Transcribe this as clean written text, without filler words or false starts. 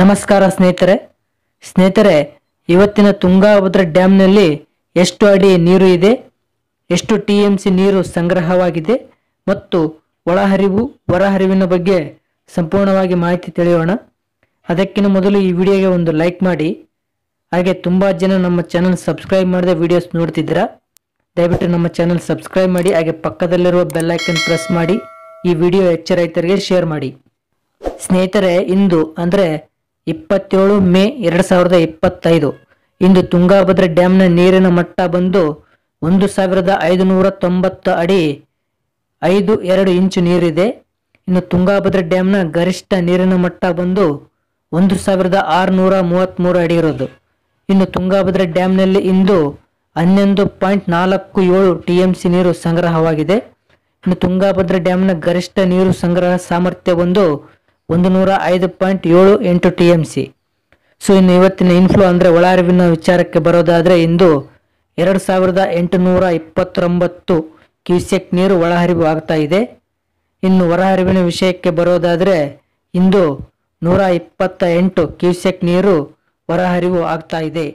ನಮಸ್ಕಾರ ಸ್ನೇಹಿತರೆ ಇವತ್ತಿನ ತುಂಗಾಭದ್ರಾ ಡ್ಯಾಮ್ನಲ್ಲಿ ಎಷ್ಟು ಅಡಿ ನೀರು ಇದೆ, ಎಷ್ಟು ಟಿಎಂಸಿ ನೀರು ಸಂಗ್ರಹವಾಗಿದೆ ಮತ್ತು ಒಳಹರಿವು ಹೊರಹರಿವಿನ ಬಗ್ಗೆ ಸಂಪೂರ್ಣವಾಗಿ ಮಾಹಿತಿ ತಿಳಿಯೋಣ. ಅದಕ್ಕಿಂತ ಮೊದಲು ಈ ವಿಡಿಯೋಗೆ ಒಂದು ಲೈಕ್ ಮಾಡಿ. ಹಾಗೆ ತುಂಬಾ ಜನ ನಮ್ಮ ಚಾನೆಲ್ ಸಬ್ಸ್ಕ್ರೈಬ್ ಮಾಡದೆ ವಿಡಿಯೋಸ್ ನೋಡ್ತಿದ್ದೀರಾ, ದಯವಿಟ್ಟು ನಮ್ಮ ಚಾನೆಲ್ ಸಬ್ಸ್ಕ್ರೈಬ್ ಮಾಡಿ. ಹಾಗೆ ಪಕ್ಕದಲ್ಲಿರುವ ಬೆಲ್ ಐಕನ್ ಪ್ರೆಸ್ ಮಾಡಿ. ಈ ವಿಡಿಯೋ ಹೆಚ್ಚು ರೈತರಿಗೆ ಶೇರ್ ಮಾಡಿ. ಸ್ನೇಹಿತರೆ, ಇಂದು ಅಂದರೆ 27 ಮೇ 2025 ಇಂದು ತುಂಗಾಭದ್ರಾ ಡ್ಯಾಮ್ನ ನೀರಿನ ಮಟ್ಟ ಬಂದು 1590 ಅಡಿ 52 ಇಂಚು ನೀರಿದೆ. ಇನ್ನು ತುಂಗಾಭದ್ರಾ ಡ್ಯಾಮ್ನ ಗರಿಷ್ಠ ನೀರಿನ ಮಟ್ಟ ಬಂದು 1633 ಅಡಿ ಇರೋದು. ಇನ್ನು ತುಂಗಾಭದ್ರಾ ಡ್ಯಾಮ್ನಲ್ಲಿ ಇಂದು 11.47 ಟಿಎಂಸಿ ನೀರು ಸಂಗ್ರಹವಾಗಿದೆ. ಇನ್ನು ತುಂಗಾಭದ್ರಾ ಡ್ಯಾಮ್ನ ಗರಿಷ್ಠ ನೀರು ಸಂಗ್ರಹ ಸಾಮರ್ಥ್ಯ ಬಂದು 105.78 ಟಿಎಂಸಿ. ಸೊ ಇನ್ನು ಇವತ್ತಿನ ಇನ್ಫ್ಲೋ ಅಂದರೆ ಒಳಹರಿವಿನ ವಿಚಾರಕ್ಕೆ ಬರೋದಾದರೆ ಇಂದು 2829 ಕ್ಯೂಸೆಕ್ ನೀರು ಒಳಹರಿವು ಆಗ್ತಾ ಇದೆ. ಇನ್ನು ಹೊರಹರಿವಿನ ವಿಷಯಕ್ಕೆ ಬರೋದಾದರೆ ಇಂದು 128 ಕ್ಯೂಸೆಕ್ ನೀರು ಹೊರಹರಿವು ಆಗ್ತಾ ಇದೆ.